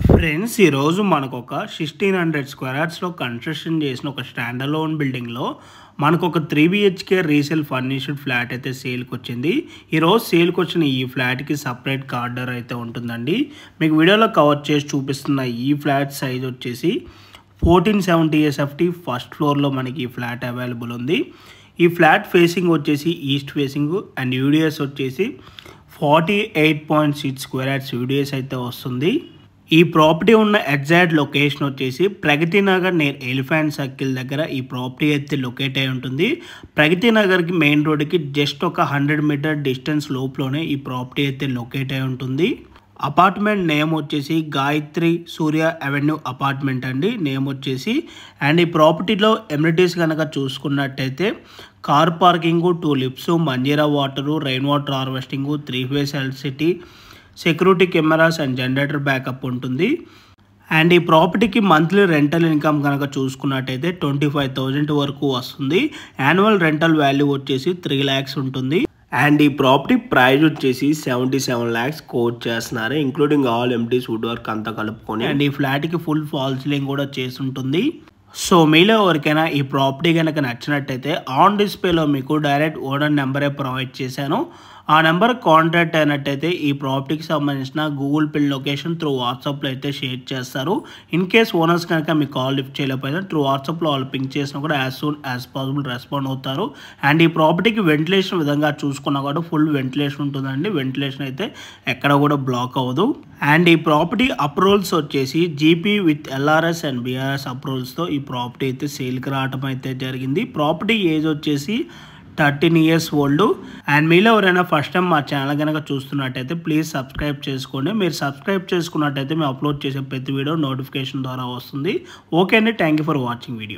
Friends ఈరోజు మనకు ఒక 1600 స్క్వేర్ యార్డ్స్లో కన్స్ట్రక్షన్ చేసిన ఒక స్టాండ్ అలోన్ బిల్డింగ్లో మనకు ఒక 3 BHK రీసేల్ ఫర్నిష్డ్ ఫ్లాట్ అయితే సేల్కి వచ్చింది. ఈరోజు సేల్కి వచ్చిన ఈ ఫ్లాట్కి సపరేట్ కార్డర్ అయితే ఉంటుందండి. మీకు వీడియోలో కవర్ చేసి చూపిస్తున్న ఈ ఫ్లాట్ సైజ్ వచ్చేసి 1470 SFT ఫస్ట్ ఫ్లోర్లో మనకి ఈ ఫ్లాట్ అవైలబుల్ ఉంది. ఈ ఫ్లాట్ ఫేసింగ్ వచ్చేసి ఈస్ట్ ఫేసింగ్ అండ్ యూడిఎస్ వచ్చేసి 48.6 స్క్వేర్ యార్డ్స్ యూడిఎస్ అయితే వస్తుంది. ఈ ప్రాపర్టీ ఉన్న ఎగ్జాక్ట్ లొకేషన్ వచ్చేసి Pragathi Nagar near elephant circle దగ్గర ఈ ప్రాపర్టీ అయితే లొకేట్ అయి ఉంటుంది. ప్రగతి నగర్కి మెయిన్ రోడ్కి జస్ట్ ఒక 100 మీటర్ డిస్టెన్స్ లోపలనే ఈ ప్రాపర్టీ అయితే లొకేట్ అయి ఉంటుంది. అపార్ట్మెంట్ నేమ్ వచ్చేసి గాయత్రి సూర్య అవెన్యూ అపార్ట్మెంట్ అండి నేమ్ వచ్చేసి. అండ్ ఈ ప్రాపర్టీలో ఎమ్యూనిటీస్ కనుక చూసుకున్నట్టయితే car parking, 2 lifts, Manjeera water, rain water harvesting, 3 phase electricity, security cameras and generator backup ఉంటుంది. అండ్ ఈ ప్రాపర్టీకి మంత్లీ రెంటల్ ఇన్కమ్ కనుక చూసుకున్నట్టయితే 25,000 వరకు వస్తుంది. యాన్యువల్ రెంటల్ వాల్యూ వచ్చేసి 3 lakhs ఉంటుంది. అండ్ ఈ ప్రాపర్టీ ప్రైస్ వచ్చేసి 77 lakhs కోట్ చేస్తున్నారు, ఇంక్లూడింగ్ ఆల్ ఎంటీస్ వుడ్ వర్క్ అంతా కలుపుకొని. అండ్ ఈ ఫ్లాట్కి ఫుల్ ఫాల్ సీలింగ్ కూడా చేసి ఉంటుంది. సో మీలో ఎవరికైనా ఈ ప్రాపర్టీ కనుక నచ్చినట్టయితే ఆన్ డిస్ప్లేలో మీకు డైరెక్ట్ ఓనర్ నెంబరే ప్రొవైడ్ చేశాను. ఆ నెంబర్ కాంటాక్ట్ అయినట్టయితే ఈ ప్రాపర్టీకి సంబంధించిన గూగుల్ పే లొకేషన్ త్రూ వాట్సాప్లో అయితే షేర్ చేస్తారు. ఇన్ కేస్ ఓనర్స్ కనుక మీకు కాల్ లిఫ్ట్ చేయలేకపోయినా త్రూ వాట్సాప్లో వాళ్ళు పింక్ చేసినా కూడా as soon as possible respond అవుతారు. అండ్ ఈ ప్రాపర్టీకి వెంటిలేషన్ విధంగా చూసుకున్నా కూడా ఫుల్ వెంటిలేషన్ ఉంటుందండి. వెంటిలేషన్ అయితే ఎక్కడ కూడా బ్లాక్ అవ్వదు. అండ్ ఈ ప్రాపర్టీ అప్రూవల్స్ వచ్చేసి GP with LRS and BRS అప్రూవల్స్తో ఈ ప్రాపర్టీ అయితే సేల్కి రావడం అయితే జరిగింది. ప్రాపర్టీ ఏజ్ వచ్చేసి 13 years ఓల్డ్. అండ్ మీలో ఎవరైనా ఫస్ట్ టైం మా ఛానల్ కనుక చూస్తున్నట్టయితే ప్లీజ్ సబ్స్క్రైబ్ చేసుకోండి. మీరు సబ్స్క్రైబ్ చేసుకున్నట్టయితే మేము అప్లోడ్ చేసే ప్రతి వీడియో నోటిఫికేషన్ ద్వారా వస్తుంది. ఓకే అండి, thank you for watching video.